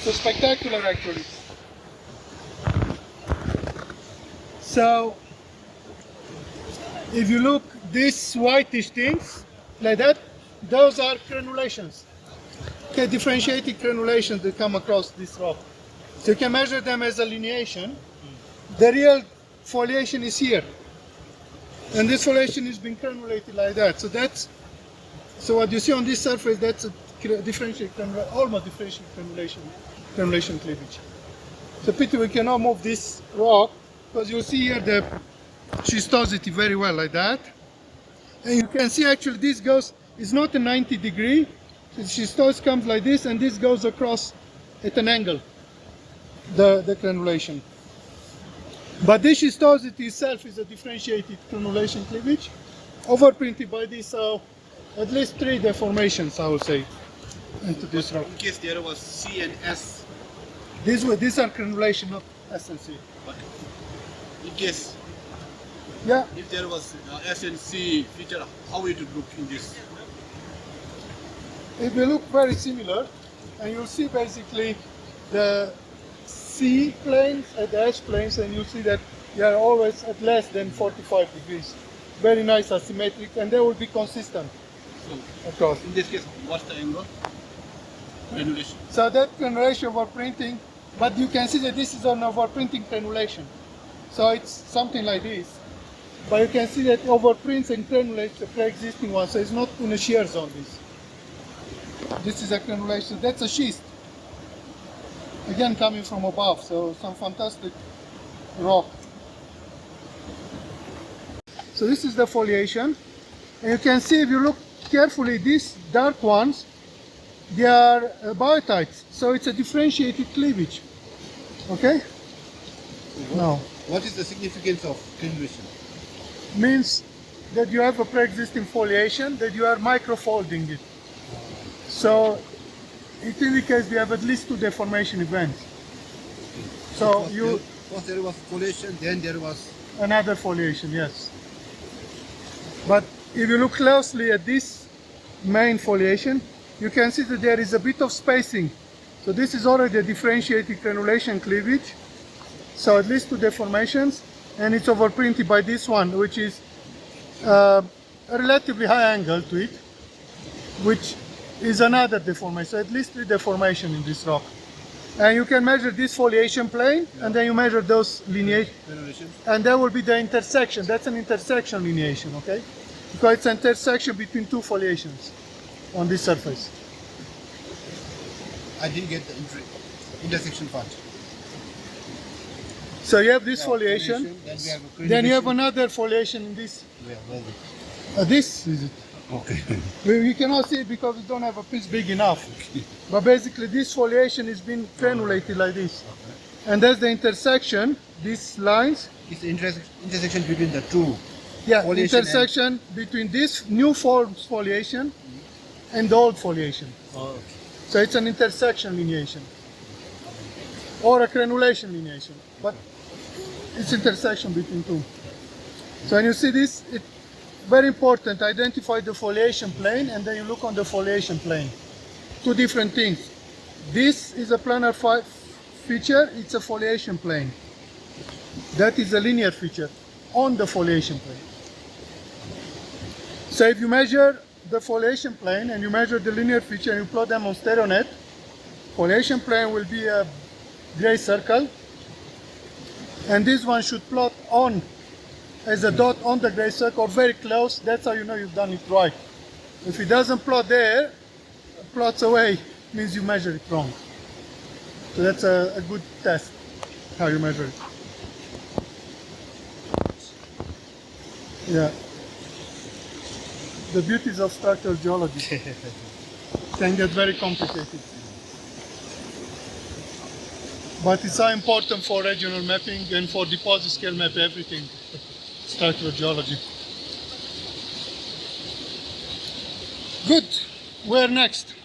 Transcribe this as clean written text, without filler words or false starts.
So spectacular actually. So if you look, these whitish things like that, those are crenulations. Okay, differentiated crenulations that come across this rock. So you can measure them as a lineation. The real foliation is here. And this foliation is being crenulated like that. So what you see on this surface, that's a differential crenulation, almost differential crenulation cleavage. So pity we cannot move this rock because you see here the schistosity very well like that. And you can see actually this goes, it's not a 90 degree. The schistose comes like this and this goes across at an angle, the crenulation. But this schistosity itself is a differentiated crenulation cleavage, overprinted by this, at least 3 deformations, I would say, into this rock. In case there was C and S. These are crenulation, not S and C. But in case, Yeah, if there was S and C feature, how it would look in this? it will look very similar, and you'll see basically the C planes and the S planes, and you'll see that they are always at less than 45 degrees. Very nice asymmetric, and they will be consistent So, across. in this case, what's the angle? Crenulation. So that crenulation overprinting, but you can see that this is an overprinting crenulation. So it's something like this. But you can see that overprints and crenulates the pre-existing one, so it's not in a shear zone. This is a crenulation, that's a schist. Again coming from above, so some fantastic rock. So this is the foliation. And you can see if you look carefully, these dark ones, they are biotites, so it's a differentiated cleavage. Okay? No. What is the significance of crenulation? Means that you have a pre-existing foliation, that you are microfolding it. So it indicates you have at least 2 deformation events. So First there was foliation, then there was. another foliation, yes. But if you look closely at this main foliation, you can see that there is a bit of spacing. So this is already a differentiated crenulation cleavage. So at least 2 deformations, and it's overprinted by this one, which is a relatively high angle to it, which is another deformation. So at least 3 deformations in this rock. And you can measure this foliation plane, and then you measure those lineations, Crenulation. and that will be the intersection. That's an intersection lineation, okay? Because it's an intersection between 2 foliations on this surface. I didn't get the intersection part. So you have this Yeah, foliation, then we have a then you have crenulation. another foliation in this. Where is it? This is it. Okay. We cannot see it because we don't have a piece big enough. But basically this foliation is being crenulated like this. And that's the intersection, these lines. It's the intersection between the two. Yeah, Foliation intersection between this new foliation and the old foliation. Okay. So it's an intersection lineation. Or a crenulation lineation. But it's intersection between 2. So when you see this, it's very important. Identify the foliation plane, and then you look on the foliation plane. 2 different things. This is a planar feature, it's a foliation plane. That is a linear feature on the foliation plane. So if you measure the foliation plane and you measure the linear feature and you plot them on StereoNet, foliation plane will be a gray circle, and this one should plot on as a dot on the gray circle or very close. That's how you know you've done it right. If it doesn't plot there, plots away, means you measure it wrong. So that's a good test, how you measure it. Yeah. The beauties of structural geology can get very complicated. But it's so important for regional mapping and for deposit scale map everything, structural geology. Good. Where next?